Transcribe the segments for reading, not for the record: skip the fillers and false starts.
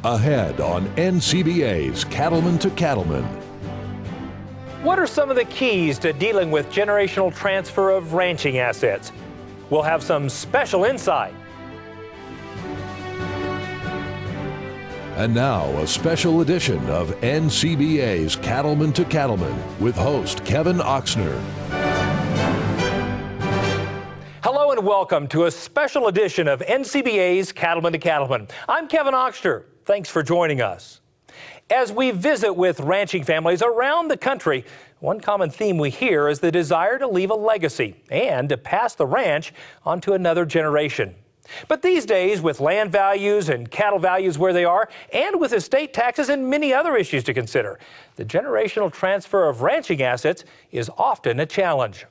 Ahead on NCBA's Cattlemen to Cattlemen. What are some of the keys to dealing with generational transfer of ranching assets? We'll have some special insight. And now, a special edition of NCBA's Cattlemen to Cattlemen with host Kevin Oxner. Hello and welcome to a special edition of NCBA's Cattlemen to Cattlemen. I'm Kevin Oxner. Thanks for joining us. As we visit with ranching families around the country, one common theme we hear is the desire to leave a legacy and to pass the ranch on to another generation. But these days, with land values and cattle values where they are, and with estate taxes and many other issues to consider, the generational transfer of ranching assets is often a challenge.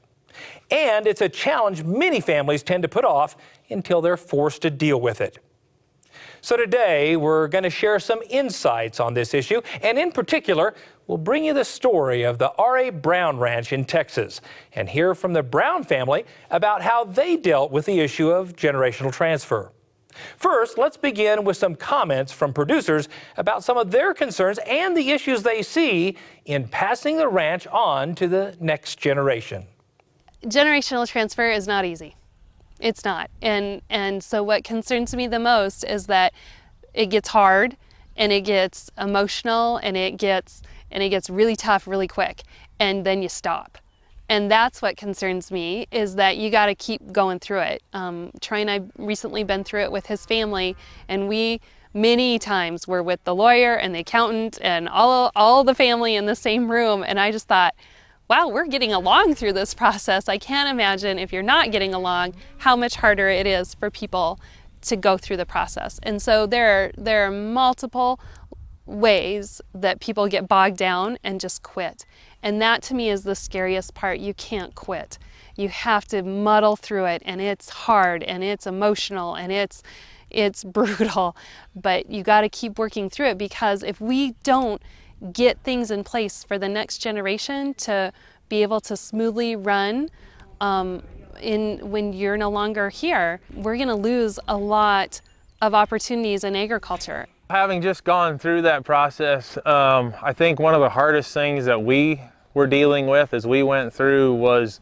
And it's a challenge many families tend to put off until they're forced to deal with it. So today, we're going to share some insights on this issue, and in particular, we'll bring you the story of the R.A. Brown Ranch in Texas and hear from the Brown family about how they dealt with the issue of generational transfer. First, let's begin with some comments from producers about some of their concerns and the issues they see in passing the ranch on to the next generation. Generational transfer is not easy. It's not. And so what concerns me the most is that it gets hard and it gets emotional and it gets really tough really quick, and then you stop. And that's what concerns me, is that you got to keep going through it. Troy and I recently been through it with his family, and we many times were with the lawyer and the accountant and all the family in the same room, and I just thought, wow, we're getting along through this process. I can't imagine if you're not getting along how much harder it is for people to go through the process. And so there are multiple ways that people get bogged down and just quit. And that to me is the scariest part. You can't quit. You have to muddle through it, and it's hard and it's emotional and it's brutal, but you got to keep working through it, because if we don't get things in place for the next generation to be able to smoothly run when you're no longer here, we're going to lose a lot of opportunities in agriculture. Having just gone through that process, I think one of the hardest things that we were dealing with as we went through was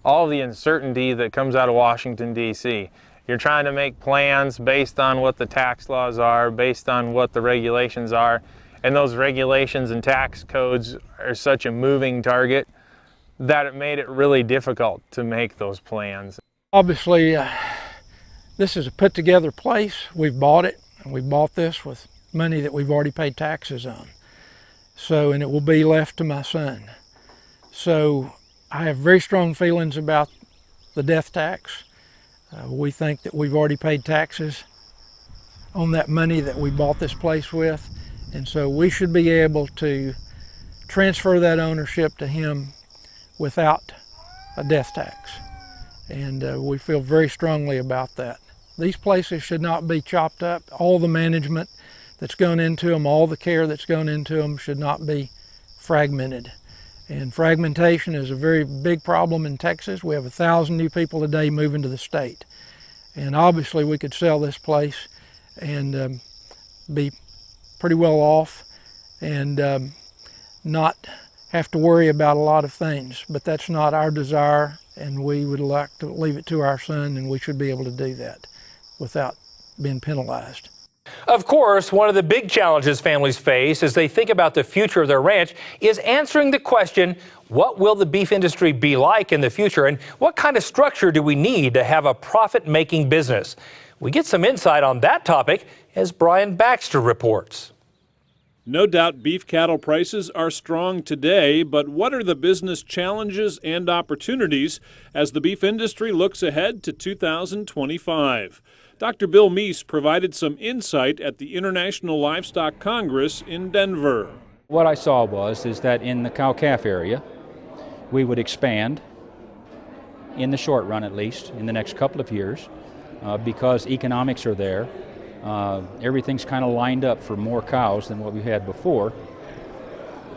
all the uncertainty that comes out of Washington, D.C. You're trying to make plans based on what the tax laws are, based on what the regulations are. And those regulations and tax codes are such a moving target that it made it really difficult to make those plans. Obviously, this is a put together place. We've bought it, and we bought this with money that we've already paid taxes on. And it will be left to my son. So I have very strong feelings about the death tax. We think that we've already paid taxes on that money that we bought this place with. And so we should be able to transfer that ownership to him without a death tax. And we feel very strongly about that. These places should not be chopped up. All the management that's gone into them, all the care that's gone into them should not be fragmented. And fragmentation is a very big problem in Texas. We have 1,000 new people a day moving to the state. And obviously we could sell this place and be pretty well off and not have to worry about a lot of things, but that's not our desire, and we would like to leave it to our son, and we should be able to do that without being penalized. Of course, one of the big challenges families face as they think about the future of their ranch is answering the question, what will the beef industry be like in the future, and what kind of structure do we need to have a profit-making business? We get some insight on that topic as Brian Baxter reports. No doubt beef cattle prices are strong today, but what are the business challenges and opportunities as the beef industry looks ahead to 2025? Dr. Bill Meese provided some insight at the International Livestock Congress in Denver. What I saw is that in the cow-calf area, we would expand, in the short run at least, in the next couple of years, because economics are there. Everything's kind of lined up for more cows than what we had before.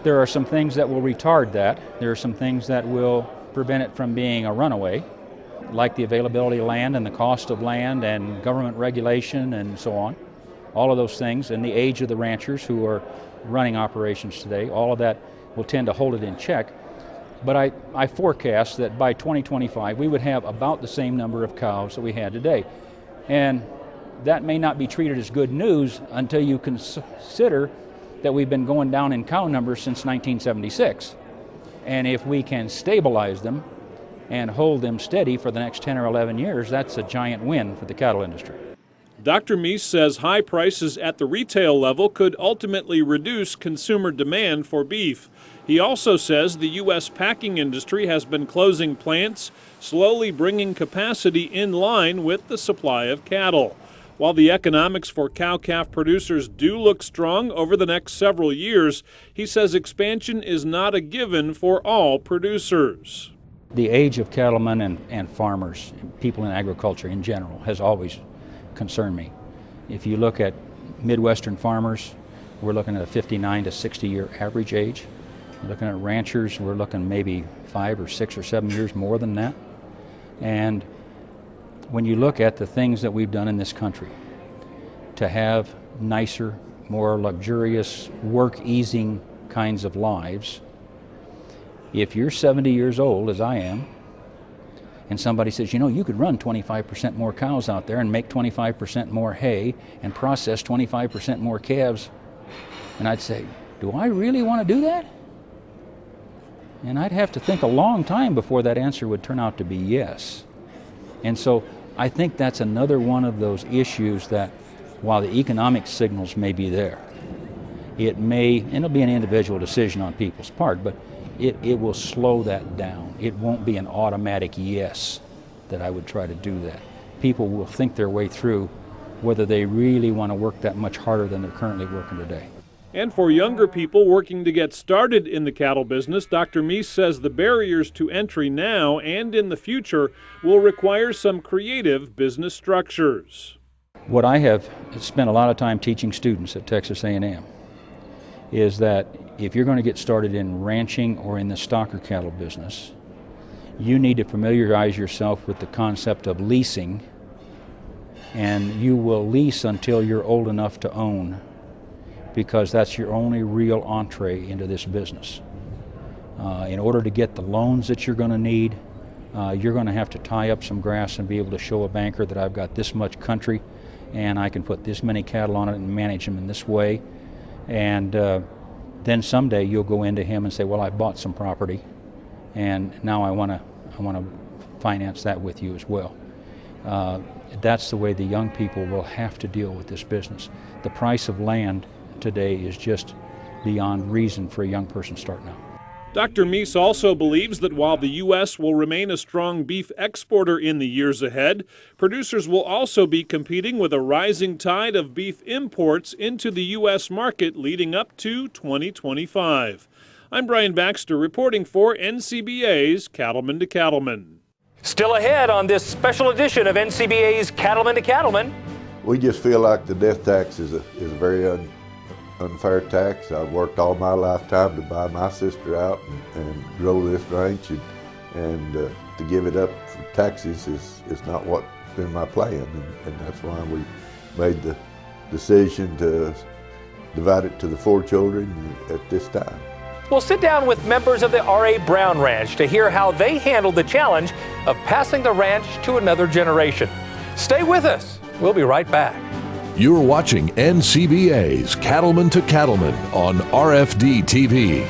There are some things that will retard that. There are some things that will prevent it from being a runaway, like the availability of land and the cost of land and government regulation and so on. all of those things, and the age of the ranchers who are running operations today, all of that will tend to hold it in check. But I forecast that by 2025 we would have about the same number of cows that we had today. And that may not be treated as good news until you consider that we've been going down in cow numbers since 1976. And if we can stabilize them and hold them steady for the next 10 or 11 years, that's a giant win for the cattle industry. Dr. Meese says high prices at the retail level could ultimately reduce consumer demand for beef. He also says the U.S. packing industry has been closing plants, slowly bringing capacity in line with the supply of cattle. While the economics for cow-calf producers do look strong over the next several years, he says expansion is not a given for all producers. The age of cattlemen and farmers, people in agriculture in general, has always concerned me. If you look at Midwestern farmers, we're looking at a 59 to 60 year average age. Looking at ranchers, we're looking maybe 5 or 6 or 7 years more than that. And when you look at the things that we've done in this country to have nicer, more luxurious, work-easing kinds of lives, if you're 70 years old, as I am, and somebody says, you know, you could run 25% more cows out there and make 25% more hay and process 25% more calves, and I'd say, do I really want to do that? And I'd have to think a long time before that answer would turn out to be yes. And so I think that's another one of those issues that while the economic signals may be there, and it'll be an individual decision on people's part, but it will slow that down. It won't be an automatic yes that I would try to do that. People will think their way through whether they really want to work that much harder than they're currently working today. And for younger people working to get started in the cattle business, Dr. Meese says the barriers to entry now and in the future will require some creative business structures. What I have spent a lot of time teaching students at Texas A&M is that if you're going to get started in ranching or in the stocker cattle business, you need to familiarize yourself with the concept of leasing, and you will lease until you're old enough to own, because that's your only real entree into this business. In order to get the loans that you're going to need, you're going to have to tie up some grass and be able to show a banker that I've got this much country and I can put this many cattle on it and manage them in this way. And then someday you'll go into him and say, well, I bought some property and now I want to finance that with you as well. That's the way the young people will have to deal with this business. The price of land today is just beyond reason for a young person starting out. Dr. Meese also believes that while the U.S. will remain a strong beef exporter in the years ahead, producers will also be competing with a rising tide of beef imports into the U.S. market leading up to 2025. I'm Brian Baxter reporting for NCBA's Cattlemen to Cattlemen. Still ahead on this special edition of NCBA's Cattlemen to Cattlemen. We just feel like the death tax is a very unfair tax. I've worked all my lifetime to buy my sister out and grow this ranch, and to give it up for taxes is not what's been my plan, and that's why we made the decision to divide it to the 4 children at this time. We'll sit down with members of the R.A. Brown Ranch to hear how they handled the challenge of passing the ranch to another generation. Stay with us. We'll be right back. You're watching NCBA's Cattlemen to Cattlemen on RFD TV.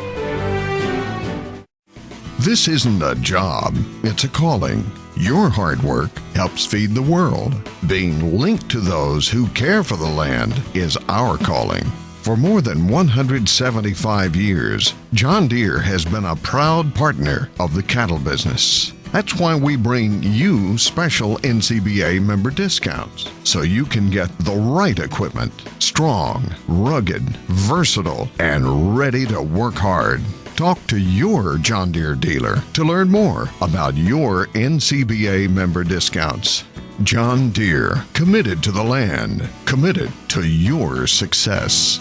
This isn't a job, it's a calling. Your hard work helps feed the world. Being linked to those who care for the land is our calling. For more than 175 years, John Deere has been a proud partner of the cattle business. That's why we bring you special NCBA member discounts, so you can get the right equipment, strong, rugged, versatile, and ready to work hard. Talk to your John Deere dealer to learn more about your NCBA member discounts. John Deere, committed to the land, committed to your success.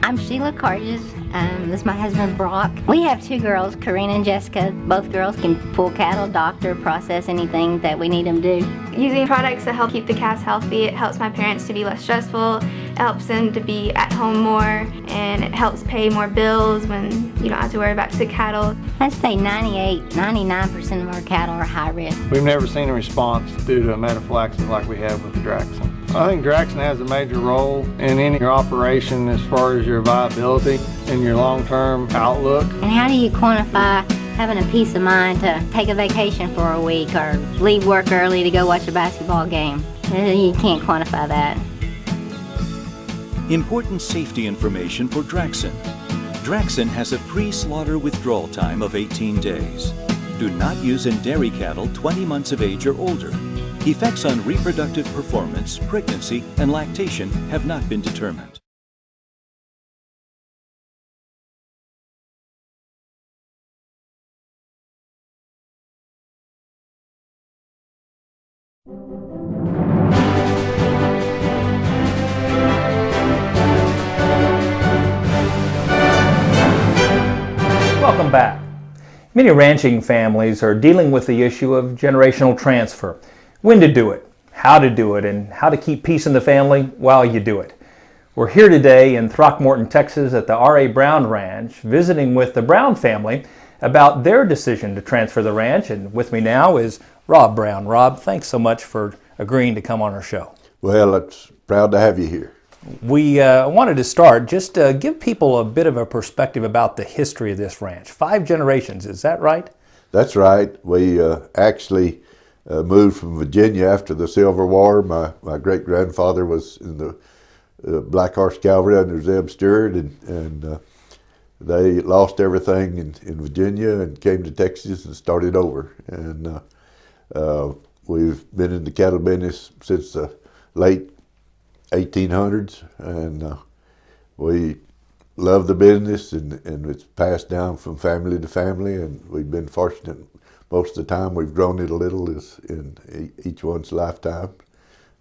I'm Sheila Sheila Carges. This is my husband Brock. We have 2 girls, Karina and Jessica. Both girls can pull cattle, doctor, process anything that we need them to do. Using products that help keep the calves healthy, it helps my parents to be less stressful, it helps them to be at home more, and it helps pay more bills when you don't have to worry about sick cattle. I'd say 99% of our cattle are high risk. We've never seen a response due to a metaphylaxis like we have with the Draxxin. I think Draxxin has a major role in any operation as far as your viability and your long-term outlook. And how do you quantify having a peace of mind to take a vacation for a week or leave work early to go watch a basketball game? You can't quantify that. Important safety information for Draxxin. Draxxin has a pre-slaughter withdrawal time of 18 days. Do not use in dairy cattle 20 months of age or older. Effects on reproductive performance, pregnancy, and lactation have not been determined. Welcome back. Many ranching families are dealing with the issue of generational transfer. When to do it, how to do it, and how to keep peace in the family while you do it. We're here today in Throckmorton, Texas at the R.A. Brown Ranch, visiting with the Brown family about their decision to transfer the ranch. And with me now is Rob Brown. Rob, thanks so much for agreeing to come on our show. Well, it's proud to have you here. We wanted to start, just give people a bit of a perspective about the history of this ranch. 5 generations, is that right? That's right. We actually moved from Virginia after the Civil War. My great-grandfather was in the Black Horse Cavalry under Zeb Stewart, and they lost everything in Virginia and came to Texas and started over. And we've been in the cattle business since the late 1800s, and we love the business, and it's passed down from family to family, and we've been fortunate. Most of the time we've grown it a little in each one's lifetime,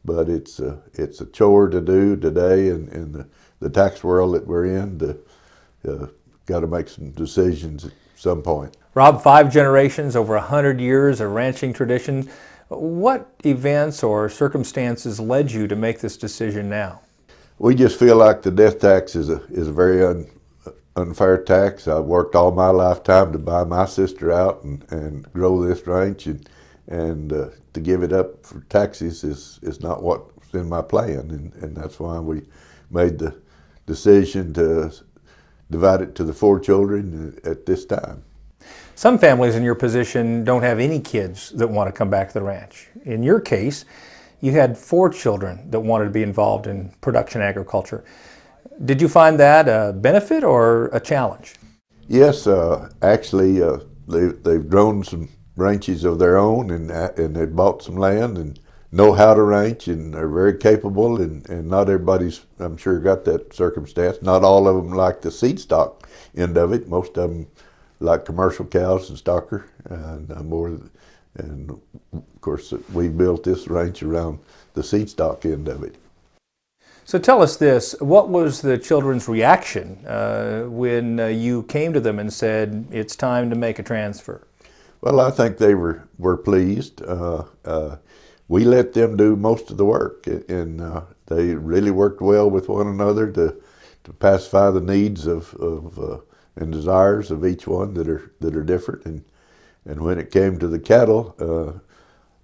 but it's a chore to do today in the tax world that we're in. Got to make some decisions at some point. Rob, 5 generations, over 100 years of ranching tradition. What events or circumstances led you to make this decision now? We just feel like the death tax is a very unfair tax. I've worked all my lifetime to buy my sister out and grow this ranch, and to give it up for taxes is not what's in my plan, and that's why we made the decision to divide it to the 4 children at this time. Some families in your position don't have any kids that want to come back to the ranch. In your case, you had 4 children that wanted to be involved in production agriculture. Did you find that a benefit or a challenge? Yes, actually, they've grown some ranches of their own, and they've bought some land and know how to ranch, and are very capable, and not everybody's, I'm sure, got that circumstance. Not all of them like the seed stock end of it. Most of them like commercial cows and stocker, and of course we built this ranch around the seed stock end of it. So tell us this, what was the children's reaction when you came to them and said, it's time to make a transfer? Well, I think they were pleased. We let them do most of the work, and they really worked well with one another to pacify the needs of and desires of each one that are different. And when it came to the cattle,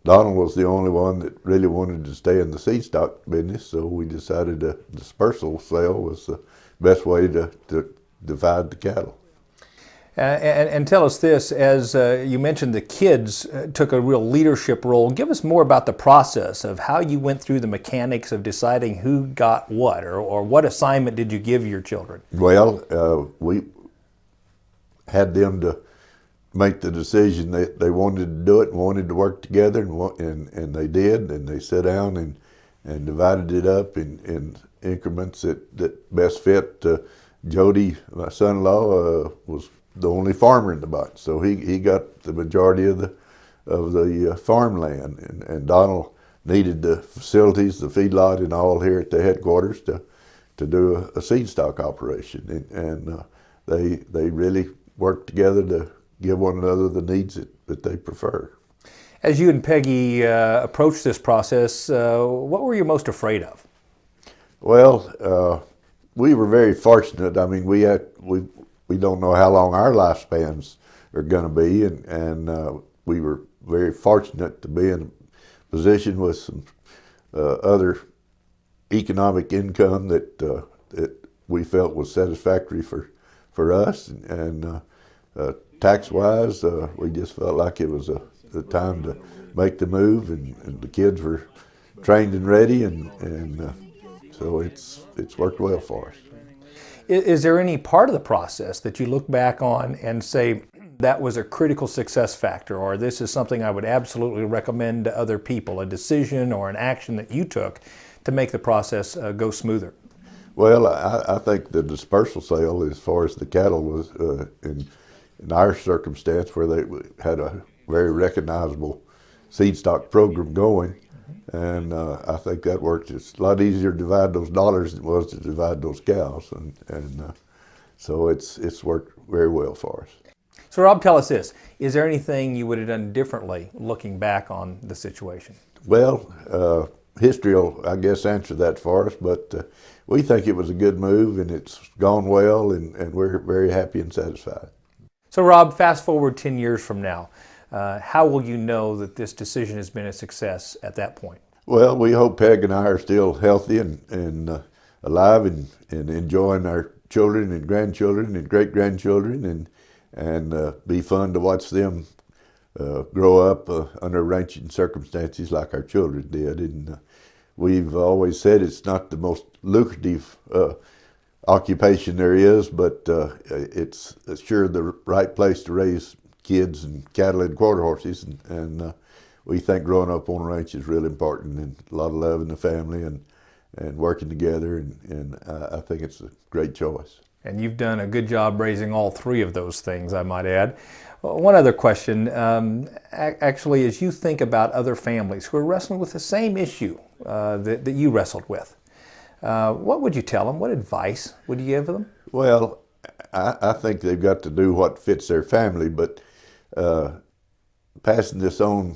Donald was the only one that really wanted to stay in the seed stock business, so we decided a dispersal sale was the best way to divide the cattle. And tell us this, as you mentioned the kids took a real leadership role. Give us more about the process of how you went through the mechanics of deciding who got what, or what assignment did you give your children? Well, we had them to make the decision that they wanted to do it and wanted to work together, and they did, and they sat down and divided it up in increments that best fit. Jody, my son-in-law, was the only farmer in the bunch, so he got the majority of the farmland, and Donald needed the facilities, the feedlot, and all here at the headquarters to do a seed stock operation, and they really work together to give one another the needs that they prefer. As you and Peggy approached this process, what were you most afraid of? Well, we were very fortunate. I mean, we don't know how long our lifespans are going to be, and we were very fortunate to be in a position with some other economic income that we felt was satisfactory for us, and tax-wise, we just felt like it was the time to make the move, and the kids were trained and ready, and so it's worked well for us. Is there any part of the process that you look back on and say that was a critical success factor, or this is something I would absolutely recommend to other people, a decision or an action that you took to make the process go smoother? Well, I think the dispersal sale, as far as the cattle was in our circumstance, where they had a very recognizable seed stock program going, and I think that worked. It's a lot easier to divide those dollars than it was to divide those cows, and so it's worked very well for us. So Rob, tell us this, is there anything you would have done differently looking back on the situation? Well, history will, I guess, answer that for us, but we think it was a good move, and it's gone well, and we're very happy and satisfied. So Rob, fast forward 10 years from now, how will you know that this decision has been a success at that point? Well, we hope Peg and I are still healthy and alive and enjoying our children and grandchildren and great-grandchildren, and be fun to watch them grow up under ranching circumstances like our children did. And we've always said it's not the most lucrative occupation there is, but it's sure the right place to raise kids and cattle and quarter horses, and we think growing up on a ranch is really important, and a lot of love in the family and working together, and I think it's a great choice. And you've done a good job raising all three of those things, I might add. One other question, actually, as you think about other families who are wrestling with the same issue that you wrestled with, what would you tell them? What advice would you give them? Well, I think they've got to do what fits their family, but passing this on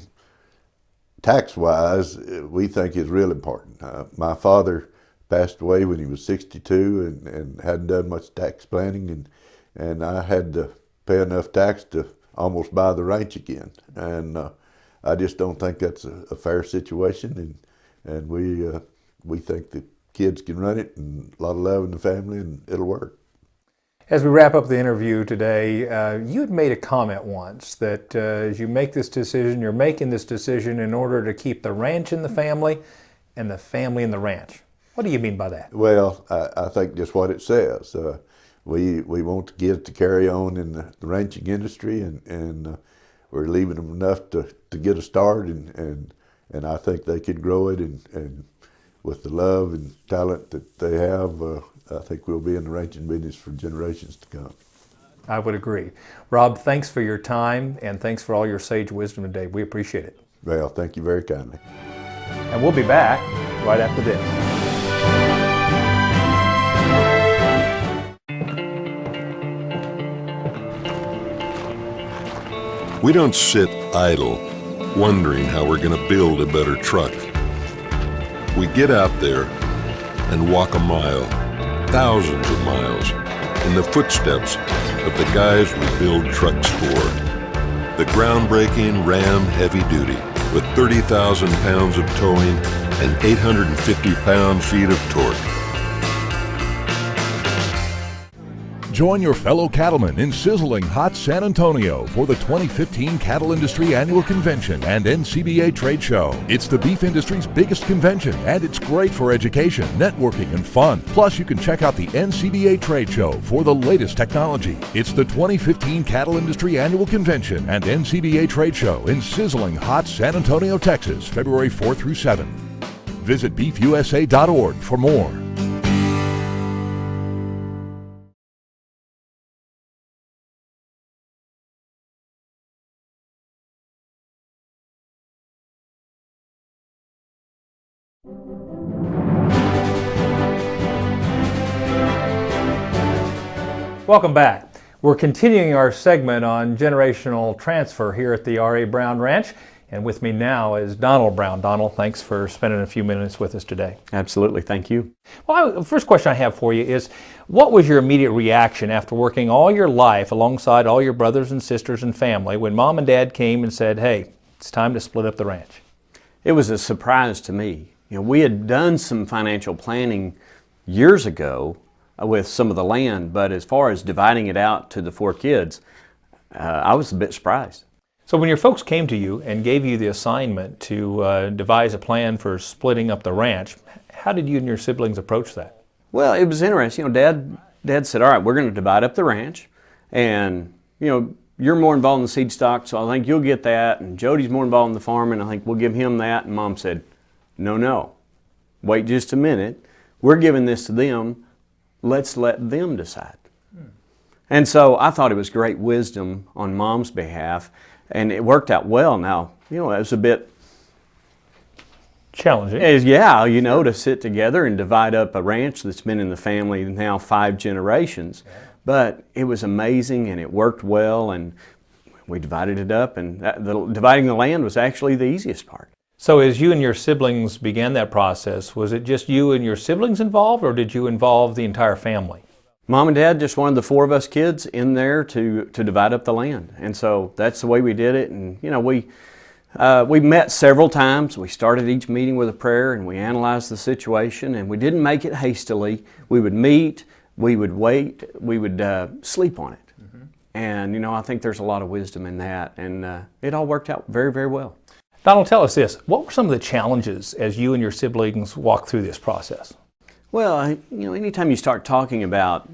tax-wise, we think is real important. My father passed away when he was 62 and hadn't done much tax planning, and I had to pay enough tax to almost buy the ranch again. And I just don't think that's a fair situation, and we think the kids can run it, and a lot of love in the family, and it'll work. As we wrap up the interview today, you had made a comment once that as you make this decision, you're making this decision in order to keep the ranch in the family and the family in the ranch. What do you mean by that? Well, I think just what it says. We want the kids to carry on in the ranching industry, and we're leaving them enough to get a start, and I think they could grow it, and with the love and talent that they have, I think we'll be in the ranching business for generations to come. I would agree. Rob, thanks for your time, and thanks for all your sage wisdom today. We appreciate it. Well, thank you very kindly. And we'll be back right after this. We don't sit idle, wondering how we're going to build a better truck. We get out there and walk a mile, thousands of miles, in the footsteps of the guys we build trucks for. The groundbreaking Ram Heavy Duty, with 30,000 pounds of towing and 850 pound-feet of torque. Join your fellow cattlemen in sizzling hot San Antonio for the 2015 Cattle Industry Annual Convention and NCBA Trade Show. It's the beef industry's biggest convention, and it's great for education, networking, and fun. Plus, you can check out the NCBA Trade Show for the latest technology. It's the 2015 Cattle Industry Annual Convention and NCBA Trade Show in sizzling hot San Antonio, Texas, February 4 through 7. Visit beefusa.org for more. Welcome back. We're continuing our segment on generational transfer here at the R.A. Brown Ranch. And with me now is Donald Brown. Donald, thanks for spending a few minutes with us today. Absolutely, thank you. Well, the first question I have for you is, what was your immediate reaction after working all your life alongside all your brothers and sisters and family when Mom and Dad came and said, hey, it's time to split up the ranch? It was a surprise to me. You know, we had done some financial planning years ago with some of the land, but as far as dividing it out to the 4 kids, I was a bit surprised. So when your folks came to you and gave you the assignment to devise a plan for splitting up the ranch, how did you and your siblings approach that? Well, it was interesting. You know, Dad said, all right, we're going to divide up the ranch, and you know, you're more involved in the seed stock, so I think you'll get that, and Jody's more involved in the farm, and I think we'll give him that. And Mom said, no, wait just a minute. We're giving this to them. Let's let them decide. And so I thought it was great wisdom on Mom's behalf, and it worked out well. Now, you know, it was a bit challenging. Yeah, you know, to sit together and divide up a ranch that's been in the family now 5 generations. Yeah. But it was amazing, and it worked well, and we divided it up, and dividing the land was actually the easiest part. So as you and your siblings began that process, was it just you and your siblings involved, or did you involve the entire family? Mom and Dad just wanted the 4 of us kids in there to divide up the land, and so that's the way we did it. And you know, we met several times. We started each meeting with a prayer, and we analyzed the situation, and we didn't make it hastily. We would meet, we would wait, we would sleep on it. Mm-hmm. And you know, I think there's a lot of wisdom in that, and it all worked out very, very well. Donald, tell us this. What were some of the challenges as you and your siblings walked through this process? Well, you know, anytime you start talking about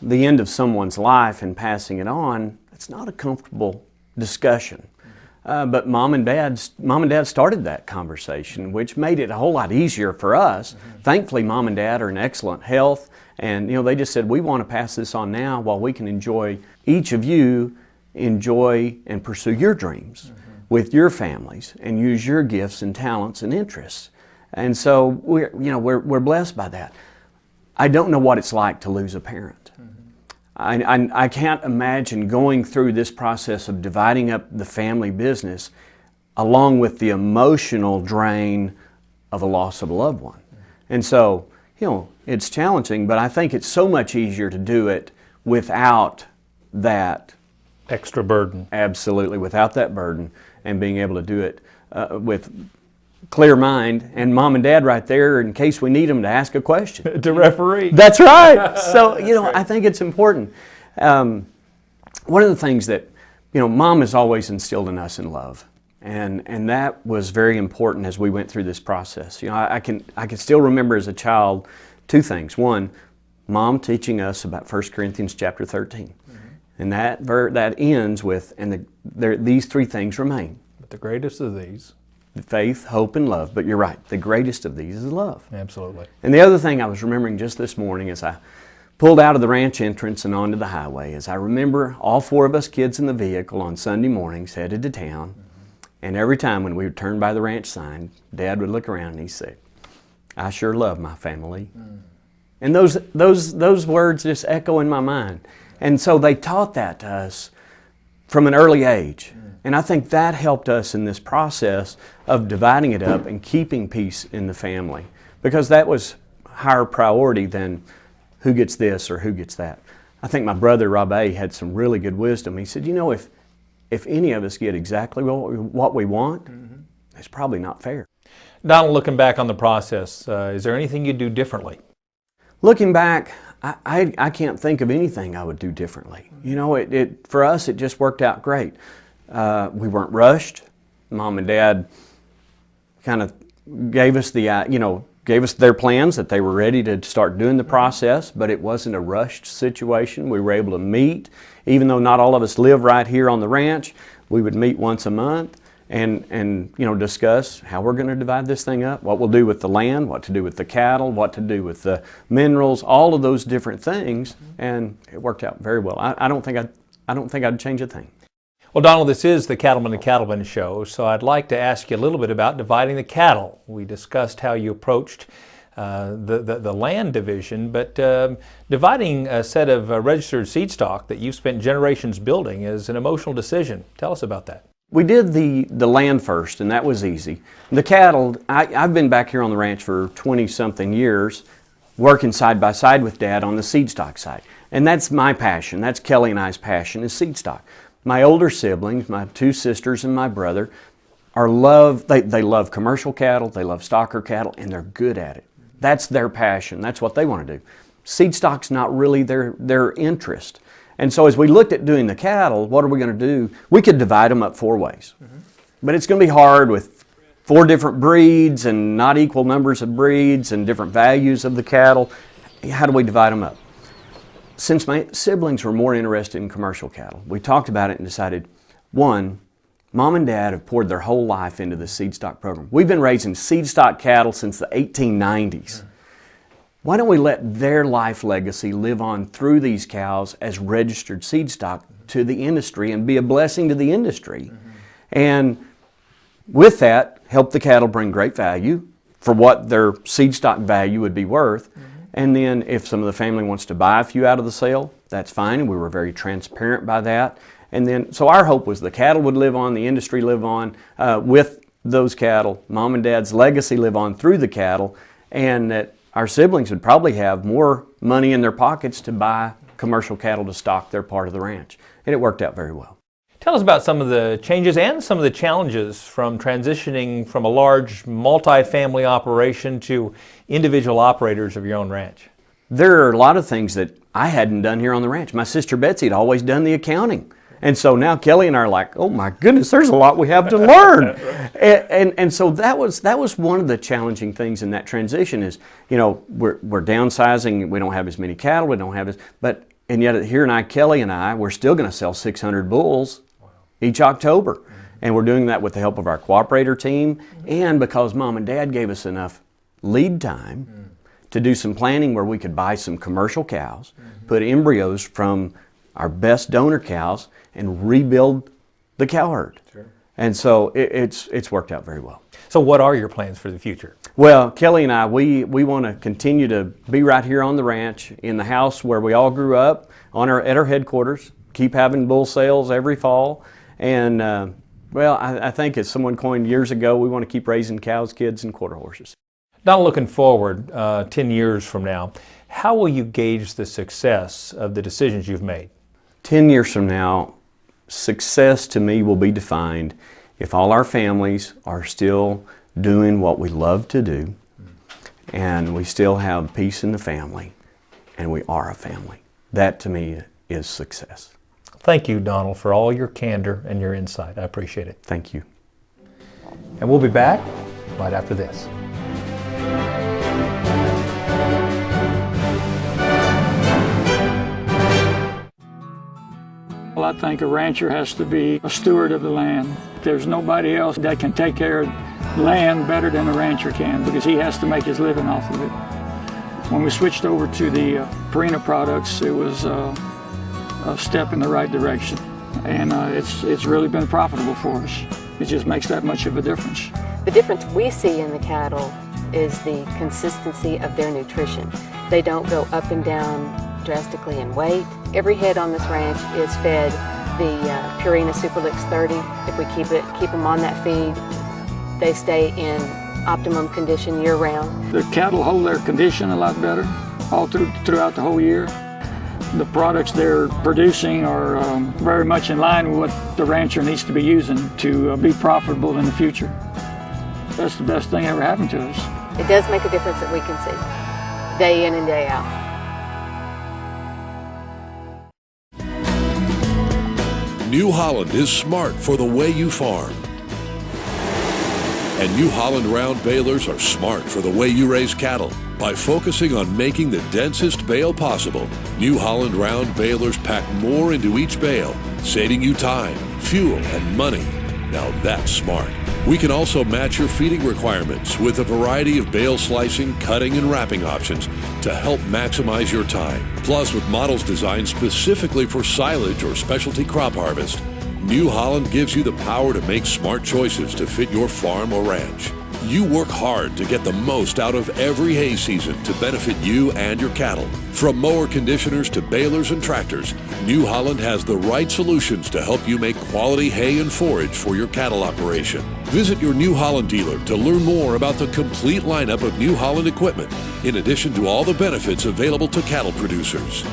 the end of someone's life and passing it on, it's not a comfortable discussion. But Mom and Dad started that conversation, which made it a whole lot easier for us. Mm-hmm. Thankfully, Mom and Dad are in excellent health, and you know, they just said, we want to pass this on now while we can enjoy, each of you enjoy and pursue your dreams with your families and use your gifts and talents and interests. And so we're blessed by that. I don't know what it's like to lose a parent. I can't imagine going through this process of dividing up the family business along with the emotional drain of a loss of a loved one. And so, you know, it's challenging, but I think it's so much easier to do it without that extra burden. Absolutely, without that burden, and being able to do it with clear mind, and Mom and Dad right there in case we need them to ask a question. To referee. That's right. So, you know, I think it's important. One of the things that, you know, Mom has always instilled in us in love, and that was very important as we went through this process. You know, I can still remember as a child 2 things. One, Mom teaching us about 1 Corinthians chapter 13. And that ends with, and these 3 things remain. But the greatest of these? Faith, hope, and love. But you're right, the greatest of these is love. Absolutely. And the other thing I was remembering just this morning as I pulled out of the ranch entrance and onto the highway is I remember all 4 of us kids in the vehicle on Sunday mornings headed to town. And every time when we would turn by the ranch sign, Dad would look around and he'd say, I sure love my family. And those words just echo in my mind. And so they taught that to us from an early age. And I think that helped us in this process of dividing it up and keeping peace in the family, because that was higher priority than who gets this or who gets that. I think my brother Rob A. had some really good wisdom. He said, you know, if any of us get exactly what we want, it's probably not fair. Donald, looking back on the process, is there anything you'd do differently? Looking back, I can't think of anything I would do differently. You know, for us, it just worked out great. We weren't rushed. Mom and Dad kind of gave us their plans that they were ready to start doing the process, but it wasn't a rushed situation. We were able to meet, even though not all of us live right here on the ranch. We would meet once a month and you know, discuss how we're going to divide this thing up, what we'll do with the land, what to do with the cattle, what to do with the minerals, all of those different things, and it worked out very well. I don't think I'd change a thing. Well, Donald, this is the Cattlemen and Cattlemen show, so I'd like to ask you a little bit about dividing the cattle. We discussed how you approached the land division, but dividing a set of registered seed stock that you've spent generations building is an emotional decision. Tell us about that. We did the land first, and that was easy. The cattle, I've been back here on the ranch for 20-something years, working side by side with Dad on the seed stock side. And that's my passion. That's Kelly and I's passion, is seed stock. My older siblings, my two sisters and my brother, they love commercial cattle, they love stocker cattle, and they're good at it. That's their passion. That's what they want to do. Seed stock's not really their interest. And so as we looked at doing the cattle, what are we going to do? We could divide them up 4 ways. But it's going to be hard with 4 different breeds and not equal numbers of breeds and different values of the cattle. How do we divide them up? Since my siblings were more interested in commercial cattle, we talked about it and decided, one, Mom and Dad have poured their whole life into the seed stock program. We've been raising seed stock cattle since the 1890s. Why don't we let their life legacy live on through these cows as registered seed stock to the industry and be a blessing to the industry? And with that, help the cattle bring great value for what their seed stock value would be worth. And then if some of the family wants to buy a few out of the sale, that's fine. And we were very transparent by that. And then, so our hope was the cattle would live on, the industry live on with those cattle, Mom and Dad's legacy live on through the cattle, and that our siblings would probably have more money in their pockets to buy commercial cattle to stock their part of the ranch. And it worked out very well. Tell us about some of the changes and some of the challenges from transitioning from a large multi-family operation to individual operators of your own ranch. There are a lot of things that I hadn't done here on the ranch. My sister Betsy had always done the accounting. And so now Kelly and I are like, oh my goodness, there's a lot we have to learn. and so that was one of the challenging things in that transition is, you know, we're downsizing, we don't have as many cattle, we don't have as, and yet here Kelly and I, we're still going to sell 600 bulls each October. And we're doing that with the help of our cooperator team and because Mom and Dad gave us enough lead time to do some planning where we could buy some commercial cows, put embryos from our best donor cows and rebuild the cow herd. Sure. And so it's worked out very well. So what are your plans for the future? Well, Kelly and I, we want to continue to be right here on the ranch in the house where we all grew up at our headquarters, keep having bull sales every fall. And well, I think as someone coined years ago, we want to keep raising cows, kids, and quarter horses. Now looking forward 10 years from now, how will you gauge the success of the decisions you've made? 10 years from now, success to me will be defined if all our families are still doing what we love to do and we still have peace in the family and we are a family. That to me is success. Thank you, Donald, for all your candor and your insight. I appreciate it. Thank you. And we'll be back right after this. Well, I think a rancher has to be a steward of the land. There's nobody else that can take care of land better than a rancher can because he has to make his living off of it. When we switched over to the Purina products, it was a step in the right direction. And it's really been profitable for us. It just makes that much of a difference. The difference we see in the cattle is the consistency of their nutrition. They don't go up and down drastically in weight. Every head on this ranch is fed the Purina Superlix 30. If we keep them on that feed, they stay in optimum condition year-round. The cattle hold their condition a lot better all throughout the whole year. The products they're producing are very much in line with what the rancher needs to be using to be profitable in the future. That's the best thing ever happened to us. It does make a difference that we can see, day in and day out. New Holland is smart for the way you farm. And New Holland round balers are smart for the way you raise cattle. By focusing on making the densest bale possible, New Holland round balers pack more into each bale, saving you time, fuel, and money. Now that's smart. We can also match your feeding requirements with a variety of bale slicing, cutting, and wrapping options to help maximize your time. Plus, with models designed specifically for silage or specialty crop harvest, New Holland gives you the power to make smart choices to fit your farm or ranch. You work hard to get the most out of every hay season to benefit you and your cattle. From mower conditioners to balers and tractors, New Holland has the right solutions to help you make quality hay and forage for your cattle operation. Visit your New Holland dealer to learn more about the complete lineup of New Holland equipment, in addition to all the benefits available to cattle producers.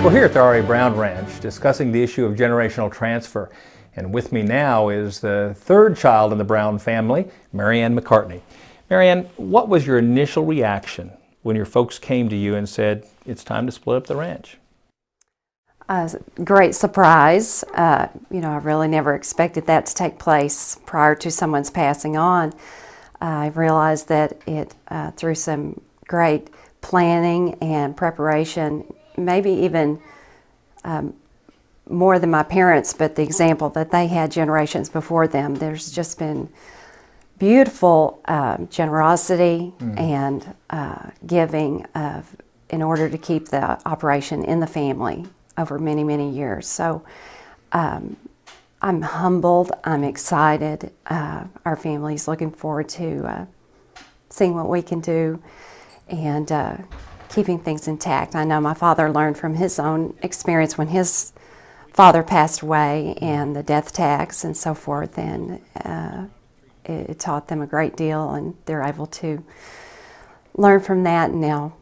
We're here at the R.A. Brown Ranch discussing the issue of generational transfer. And with me now is the third child in the Brown family, Marianne McCartney. Marianne, what was your initial reaction when your folks came to you and said, it's time to split up the ranch? Great surprise. I really never expected that to take place prior to someone's passing on. I realized that it, through some great planning and preparation, maybe even more than my parents, but the example that they had generations before them, there's just been beautiful generosity and giving in order to keep the operation in the family over many, many years. So I'm humbled, I'm excited. Our family's looking forward to seeing what we can do and keeping things intact. I know my father learned from his own experience when his father passed away and the death tax and so forth, and it taught them a great deal, and they're able to learn from that and now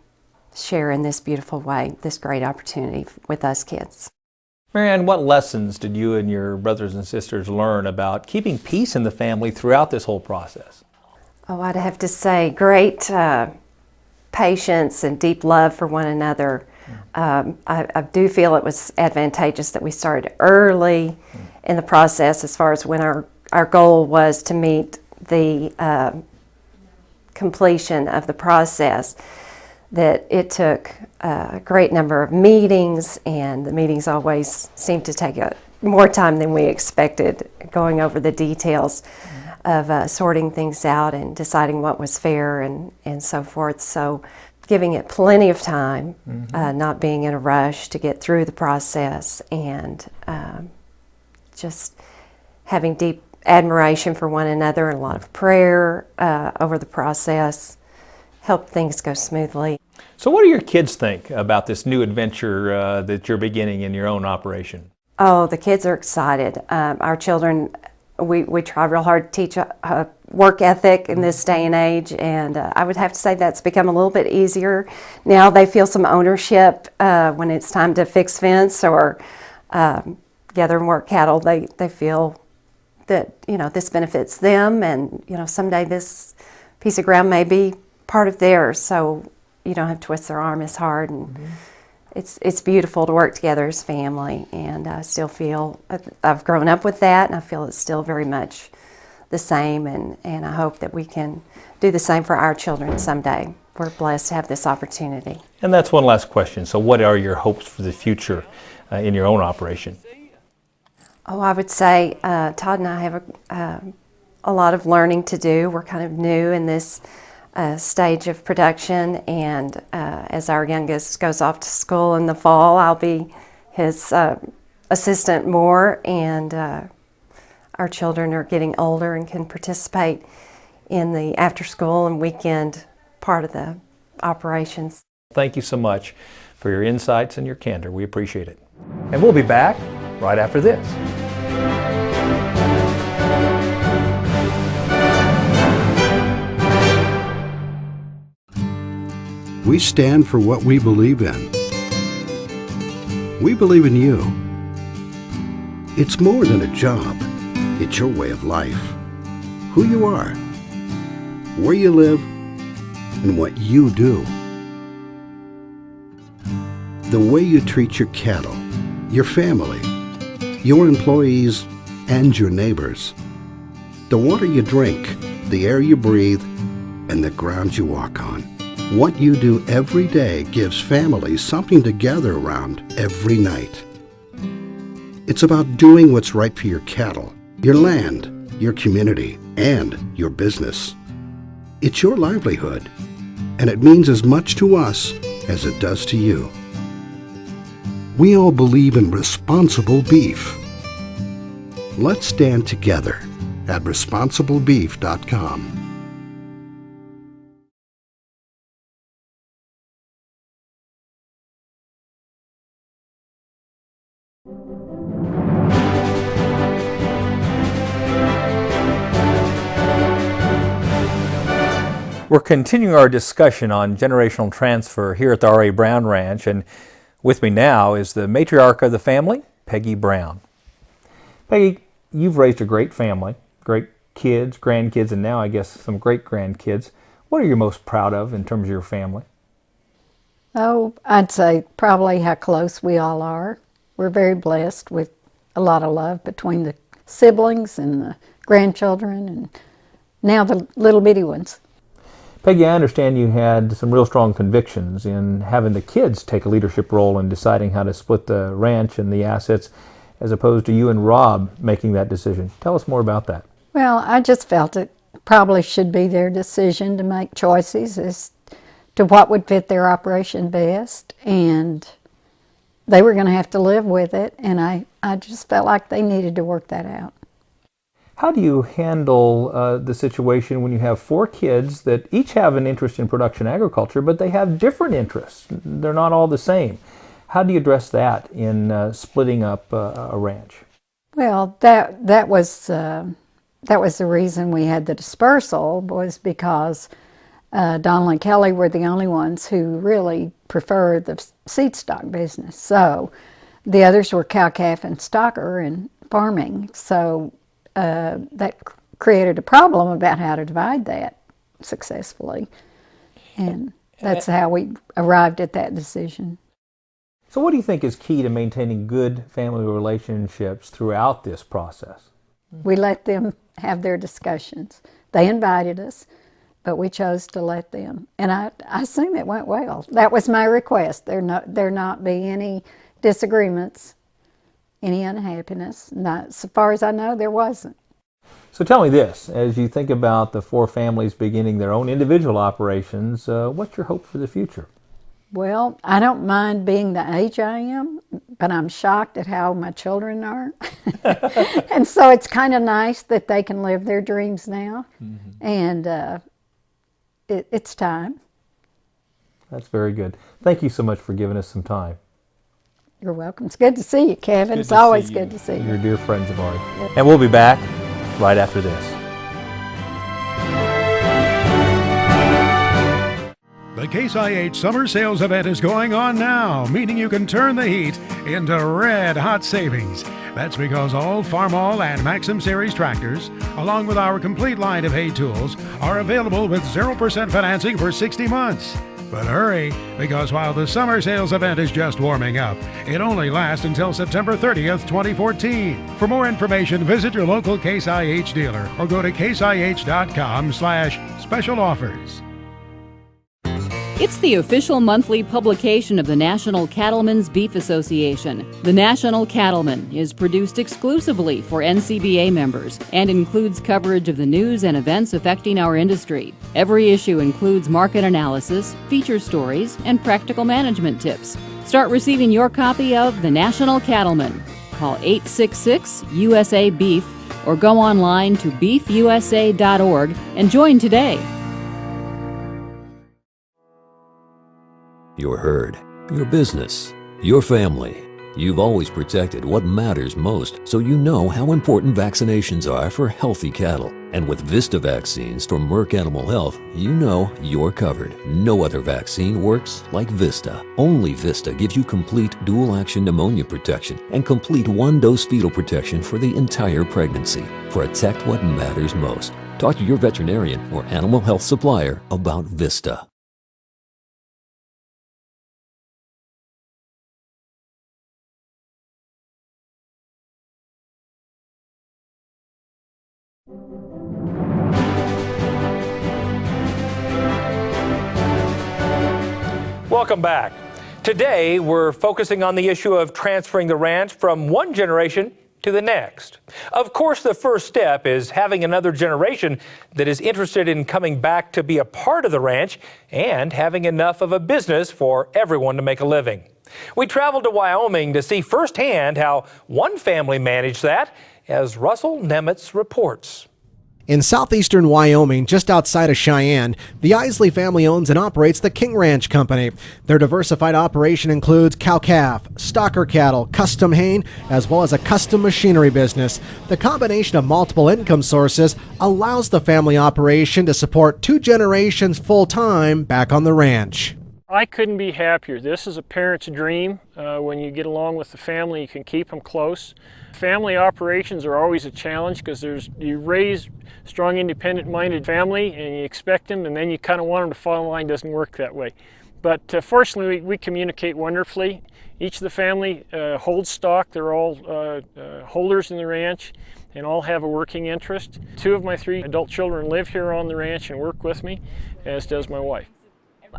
share in this beautiful way, this great opportunity with us kids. Marianne, what lessons did you and your brothers and sisters learn about keeping peace in the family throughout this whole process? Oh, I'd have to say great patience and deep love for one another. I do feel it was advantageous that we started early in the process, as far as when our goal was to meet the completion of the process, that it took a great number of meetings, and the meetings always seemed to take more time than we expected, going over the details of sorting things out and deciding what was fair and so forth. So giving it plenty of time, not being in a rush to get through the process, and just having deep admiration for one another and a lot of prayer over the process helped things go smoothly. So what do your kids think about this new adventure that you're beginning in your own operation? Oh, the kids are excited. Our children, we try real hard to teach a work ethic in this day and age, and I would have to say that's become a little bit easier. Now they feel some ownership when it's time to fix fence or gather and work cattle. They feel that, this benefits them, and, someday this piece of ground may be part of theirs, so you don't have to twist their arm as hard. And it's beautiful to work together as family, and I still feel I've grown up with that, and I feel it's still very much the same, and I hope that we can do the same for our children someday. We're blessed to have this opportunity. And that's one last question. So what are your hopes for the future in your own operation? Oh, I would say Todd and I have a lot of learning to do. We're kind of new in this stage of production, and as our youngest goes off to school in the fall, I'll be his assistant more, and our children are getting older and can participate in the after school and weekend part of the operations. Thank you so much for your insights and your candor. We appreciate it. And we'll be back right after this. We stand for what we believe in. We believe in you. It's more than a job. It's your way of life. Who you are, where you live, and what you do. The way you treat your cattle, your family, your employees, and your neighbors. The water you drink, the air you breathe, and the ground you walk on. What you do every day gives families something to gather around every night. It's about doing what's right for your cattle, your land, your community, and your business. It's your livelihood, and it means as much to us as it does to you. We all believe in responsible beef. Let's stand together at responsiblebeef.com. We're continuing our discussion on generational transfer here at the R.A. Brown Ranch, and with me now is the matriarch of the family, Peggy Brown. Peggy, you've raised a great family, great kids, grandkids, and now I guess some great-grandkids. What are you most proud of in terms of your family? Oh, I'd say probably how close we all are. We're very blessed with a lot of love between the siblings and the grandchildren and now the little bitty ones. Peggy, I understand you had some real strong convictions in having the kids take a leadership role in deciding how to split the ranch and the assets, as opposed to you and Rob making that decision. Tell us more about that. Well, I just felt it probably should be their decision to make choices as to what would fit their operation best, and they were going to have to live with it, and I just felt like they needed to work that out. How do you handle the situation when you have 4 kids that each have an interest in production agriculture, but they have different interests? They're not all the same. How do you address that in splitting up a ranch? Well, that was the reason we had the dispersal, was because Donald and Kelly were the only ones who really preferred the seed stock business. So the others were cow, calf, and stocker and farming. So that created a problem about how to divide that successfully. And that's how we arrived at that decision. So what do you think is key to maintaining good family relationships throughout this process? We let them have their discussions. They invited us, but we chose to let them. And I assume it went well. That was my request. There not be any disagreements, any unhappiness. Not, so far as I know, there wasn't. So tell me this, as you think about the 4 families beginning their own individual operations, what's your hope for the future? Well, I don't mind being the age I am, but I'm shocked at how my children are. And so it's kind of nice that they can live their dreams now. Mm-hmm. And it's time. That's very good. Thank you so much for giving us some time. You're welcome. It's good to see you, Kevin. It's always good to see you. You're dear friends of ours. And we'll be back right after this. The Case IH Summer Sales Event is going on now, meaning you can turn the heat into red hot savings. That's because all Farmall and Maxim Series tractors, along with our complete line of hay tools, are available with 0% financing for 60 months. But hurry, because while the Summer Sales Event is just warming up, it only lasts until September 30th, 2014. For more information, visit your local Case IH dealer or go to caseih.com/special offers. It's the official monthly publication of the National Cattlemen's Beef Association. The National Cattleman is produced exclusively for NCBA members and includes coverage of the news and events affecting our industry. Every issue includes market analysis, feature stories, and practical management tips. Start receiving your copy of The National Cattleman. Call 866-USA-BEEF or go online to beefusa.org and join today. Your herd, your business, your family. You've always protected what matters most, so you know how important vaccinations are for healthy cattle. And with Vista vaccines from Merck Animal Health, you know you're covered. No other vaccine works like Vista. Only Vista gives you complete dual-action pneumonia protection and complete one-dose fetal protection for the entire pregnancy. Protect what matters most. Talk to your veterinarian or animal health supplier about Vista. Welcome back. Today, we're focusing on the issue of transferring the ranch from one generation to the next. Of course, the first step is having another generation that is interested in coming back to be a part of the ranch and having enough of a business for everyone to make a living. We traveled to Wyoming to see firsthand how one family managed that, as Russell Nemitz reports. In southeastern Wyoming, just outside of Cheyenne, the Isley family owns and operates the King Ranch Company. Their diversified operation includes cow-calf, stocker cattle, custom haying, as well as a custom machinery business. The combination of multiple income sources allows the family operation to support 2 generations full-time back on the ranch. I couldn't be happier. This is a parent's dream. When you get along with the family, you can keep them close. Family operations are always a challenge because you raise strong, independent-minded family and you expect them, and then you kind of want them to fall in line. It doesn't work that way. But fortunately, we communicate wonderfully. Each of the family holds stock. They're all holders in the ranch and all have a working interest. 2 of my 3 adult children live here on the ranch and work with me, as does my wife.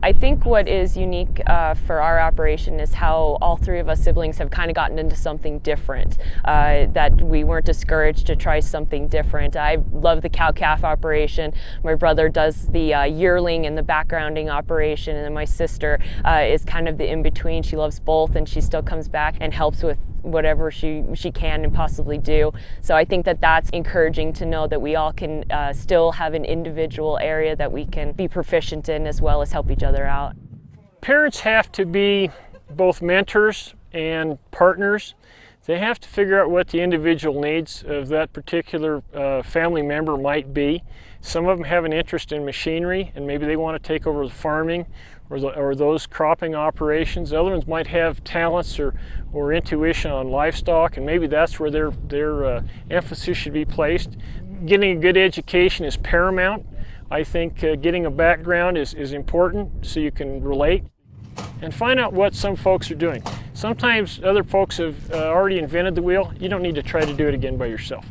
I think what is unique for our operation is how all 3 of us siblings have kind of gotten into something different, that we weren't discouraged to try something different. I love the cow-calf operation. My brother does the yearling and the backgrounding operation, and then my sister is kind of the in-between. She loves both, and she still comes back and helps with whatever she can and possibly do. So I think that that's encouraging to know that we all can still have an individual area that we can be proficient in, as well as help each other out. Parents have to be both mentors and partners. They have to figure out what the individual needs of that particular family member might be. Some of them have an interest in machinery and maybe they want to take over the farming or those cropping operations. Other ones might have talents or intuition on livestock, and maybe that's where their emphasis should be placed. Getting a good education is paramount. I think getting a background is important so you can relate and find out what some folks are doing. Sometimes other folks have already invented the wheel. You don't need to try to do it again by yourself.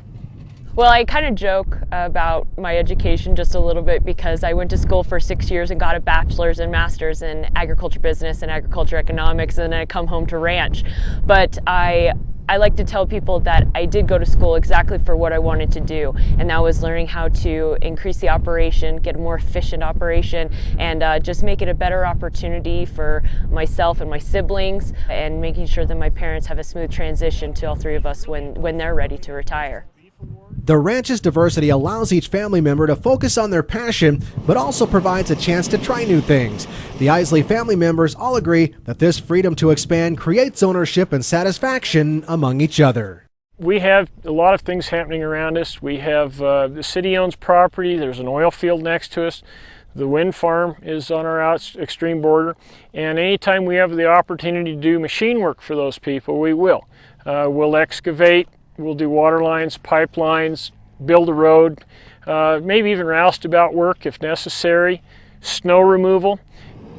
Well, I kind of joke about my education just a little bit because I went to school for 6 years and got a bachelor's and master's in agriculture business and agriculture economics, and then I come home to ranch. But I like to tell people that I did go to school exactly for what I wanted to do, and that was learning how to increase the operation, get a more efficient operation, and just make it a better opportunity for myself and my siblings, and making sure that my parents have a smooth transition to all 3 of us when they're ready to retire. The ranch's diversity allows each family member to focus on their passion, but also provides a chance to try new things. The Isley family members all agree that this freedom to expand creates ownership and satisfaction among each other. We have a lot of things happening around us. We have the city owns property. There's an oil field next to us. The wind farm is on our extreme border. And anytime we have the opportunity to do machine work for those people, we will. We'll excavate. We'll do water lines, pipelines, build a road, maybe even roustabout work if necessary, snow removal.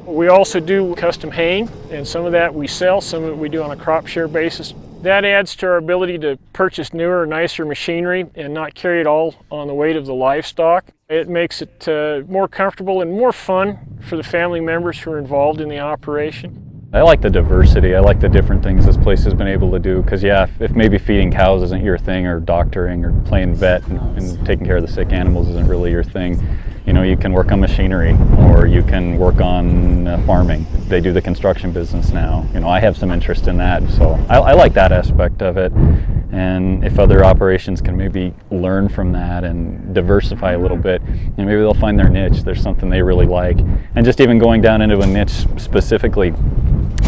We also do custom haying, and some of that we sell, some of it we do on a crop share basis. That adds to our ability to purchase newer, nicer machinery and not carry it all on the weight of the livestock. It makes it more comfortable and more fun for the family members who are involved in the operation. I like the diversity. I like the different things this place has been able to do, because if maybe feeding cows isn't your thing, or doctoring or playing vet and taking care of the sick animals isn't really your thing, you can work on machinery or you can work on farming. They do the construction business now. I have some interest in that, so I like that aspect of it. And if other operations can maybe learn from that and diversify a little bit, maybe they'll find their niche. There's something they really like. And just even going down into a niche specifically,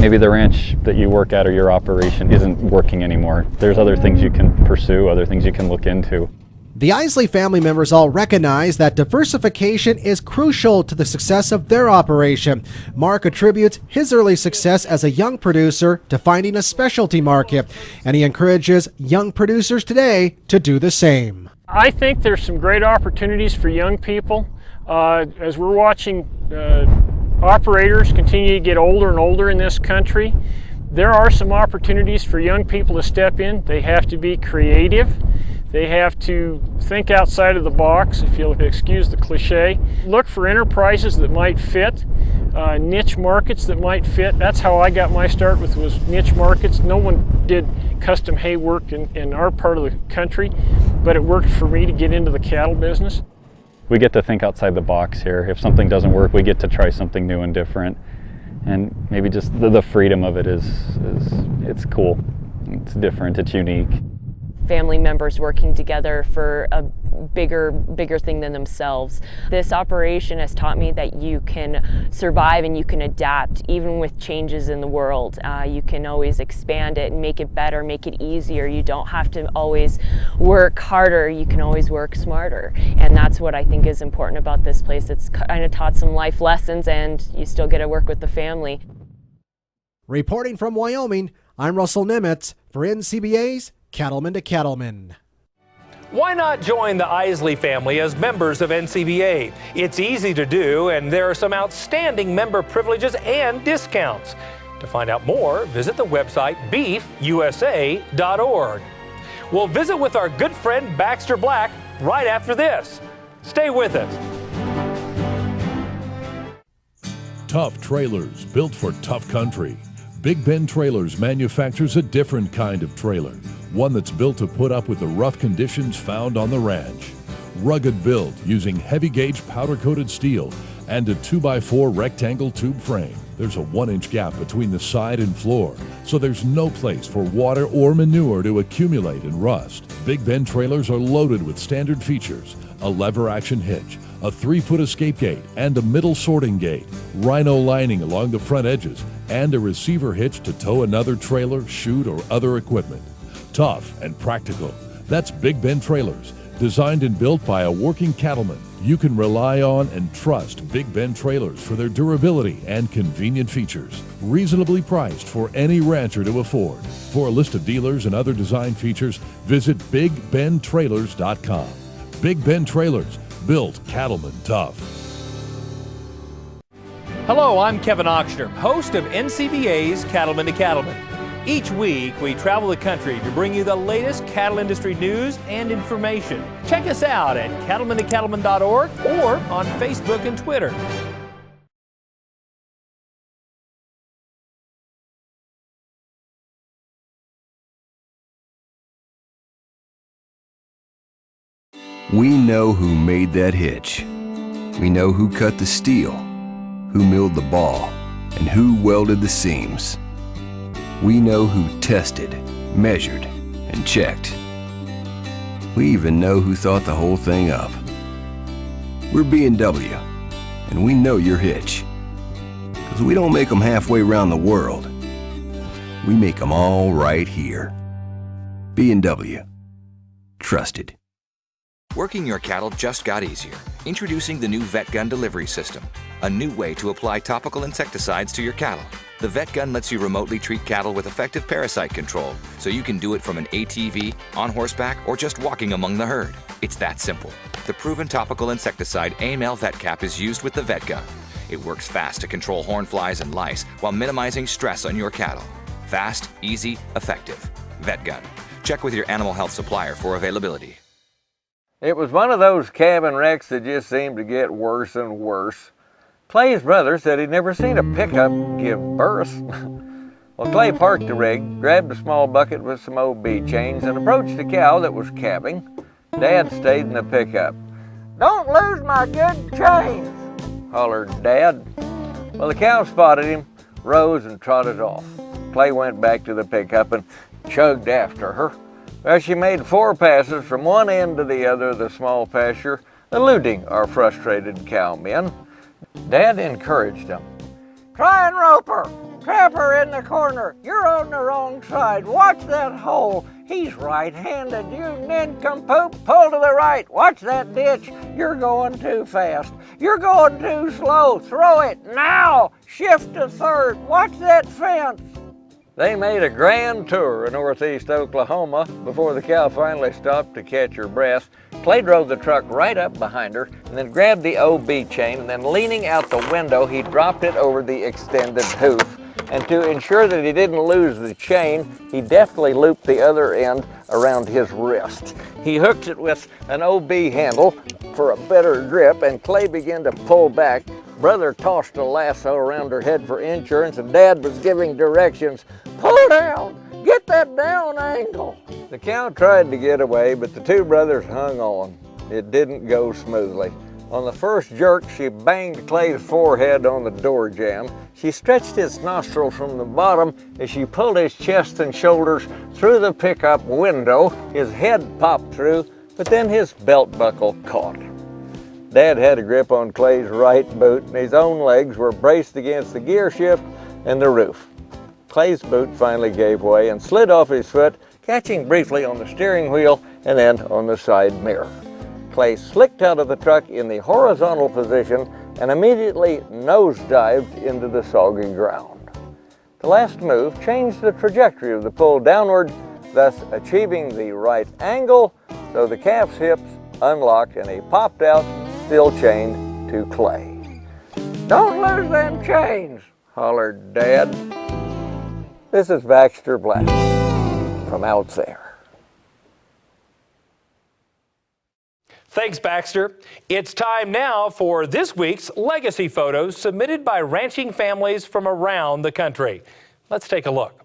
maybe the ranch that you work at or your operation isn't working anymore. There's other things you can pursue, other things you can look into. The Isley family members all recognize that diversification is crucial to the success of their operation. Mark attributes his early success as a young producer to finding a specialty market, and he encourages young producers today to do the same. I think there's some great opportunities for young people. As we're watching operators continue to get older and older in this country, there are some opportunities for young people to step in. They have to be creative. They have to think outside of the box, if you'll excuse the cliche. Look for enterprises that might fit. niche markets that might fit. That's how I got my start with, was niche markets. No one did custom hay work in our part of the country, but it worked for me to get into the cattle business. We get to think outside the box here. If something doesn't work, we get to try something new and different. And maybe just the freedom of it it's cool. It's different, it's unique. Family members working together for a bigger thing than themselves. This operation has taught me that you can survive and you can adapt even with changes in the world. You can always expand it and make it better, make it easier. You don't have to always work harder, you can always work smarter. And that's what I think is important about this place. It's kind of taught some life lessons, and you still get to work with the family. Reporting from Wyoming, I'm Russell Nimitz for NCBA's Cattlemen to Cattlemen. Why not join the Isley family as members of NCBA? It's easy to do, and there are some outstanding member privileges and discounts. To find out more, visit the website beefusa.org. We'll visit with our good friend Baxter Black right after this. Stay with us. Tough trailers built for tough country. Big Ben Trailers manufactures a different kind of trailer, one that's built to put up with the rough conditions found on the ranch. Rugged build using heavy-gauge powder-coated steel and a 2x4 rectangle tube frame. There's a 1-inch gap between the side and floor, so there's no place for water or manure to accumulate and rust. Big Ben trailers are loaded with standard features: a lever-action hitch, a 3-foot escape gate, and a middle sorting gate, rhino lining along the front edges, and a receiver hitch to tow another trailer, chute, or other equipment. Tough and practical. That's Big Ben Trailers, designed and built by a working cattleman. You can rely on and trust Big Ben Trailers for their durability and convenient features. Reasonably priced for any rancher to afford. For a list of dealers and other design features, visit BigBenTrailers.com. Big Ben Trailers, built cattlemen tough. Hello, I'm Kevin Ochsner, host of NCBA's Cattlemen to Cattlemen. Each week, we travel the country to bring you the latest cattle industry news and information. Check us out at cattlementocattlemen.org or on Facebook and Twitter. We know who made that hitch. We know who cut the steel, who milled the ball, and who welded the seams. We know who tested, measured, and checked. We even know who thought the whole thing up. We're B&W, and we know your hitch. Because we don't make them halfway around the world. We make them all right here. B&W. Trusted. Working your cattle just got easier. Introducing the new Vet Gun delivery system, a new way to apply topical insecticides to your cattle. The Vet Gun lets you remotely treat cattle with effective parasite control, so you can do it from an ATV, on horseback, or just walking among the herd. It's that simple. The proven topical insecticide AML Vet Cap is used with the Vet Gun. It works fast to control horn flies and lice while minimizing stress on your cattle. Fast, easy, effective. Vet Gun. Check with your animal health supplier for availability. It was one of those cabin wrecks that just seemed to get worse and worse. Clay's brother said he'd never seen a pickup give birth. Well, Clay parked the rig, grabbed a small bucket with some OB chains, and approached the cow that was calving. Dad stayed in the pickup. "Don't lose my good chains," hollered Dad. Well, the cow spotted him, rose, and trotted off. Clay went back to the pickup and chugged after her. Well, she made 4 passes from one end to the other of the small pasture, eluding our frustrated cowmen. Dad encouraged them. "Try and rope her. Trap her in the corner. You're on the wrong side. Watch that hole. He's right-handed. You nincompoop. Pull to the right. Watch that ditch. You're going too fast. You're going too slow. Throw it now. Shift to third. Watch that fence." They made a grand tour of northeast Oklahoma before the cow finally stopped to catch her breath. Clay drove the truck right up behind her and then grabbed the OB chain, and then leaning out the window, he dropped it over the extended hoof. And to ensure that he didn't lose the chain, he deftly looped the other end around his wrist. He hooked it with an OB handle for a better grip, and Clay began to pull back, Brother tossed a lasso around her head for insurance, and Dad was giving directions. Pull down! Get that down angle! The cow tried to get away, but the two brothers hung on. It didn't go smoothly. On the first jerk, she banged Clay's forehead on the door jamb. She stretched his nostrils from the bottom as she pulled his chest and shoulders through the pickup window. His head popped through, but then his belt buckle caught. Dad had a grip on Clay's right boot, and his own legs were braced against the gear shift and the roof. Clay's boot finally gave way and slid off his foot, catching briefly on the steering wheel and then on the side mirror. Clay slicked out of the truck in the horizontal position and immediately nosedived into the soggy ground. The last move changed the trajectory of the pull downward, thus achieving the right angle, so the calf's hips unlocked and he popped out, still chained to Clay. "Don't lose them chains," hollered Dad. This is Baxter Black from out there. Thanks, Baxter. It's time now for this week's legacy photos submitted by ranching families from around the country. Let's take a look.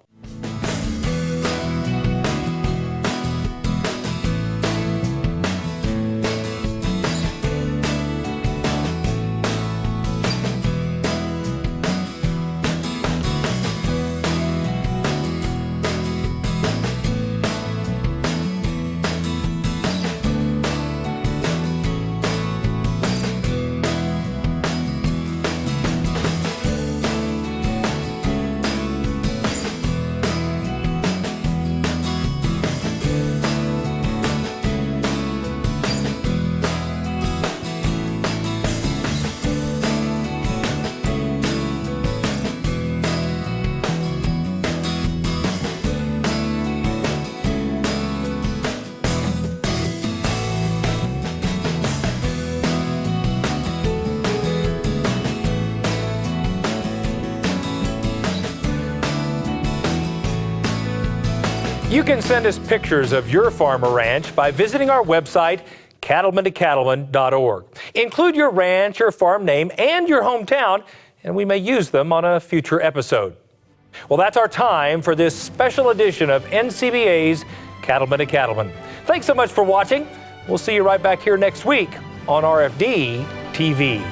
You can send us pictures of your farm or ranch by visiting our website, cattlemen2cattlemen.org. Include your ranch or farm name and your hometown, and we may use them on a future episode. Well, that's our time for this special edition of NCBA's Cattlemen to Cattlemen. Thanks so much for watching. We'll see you right back here next week on RFD TV.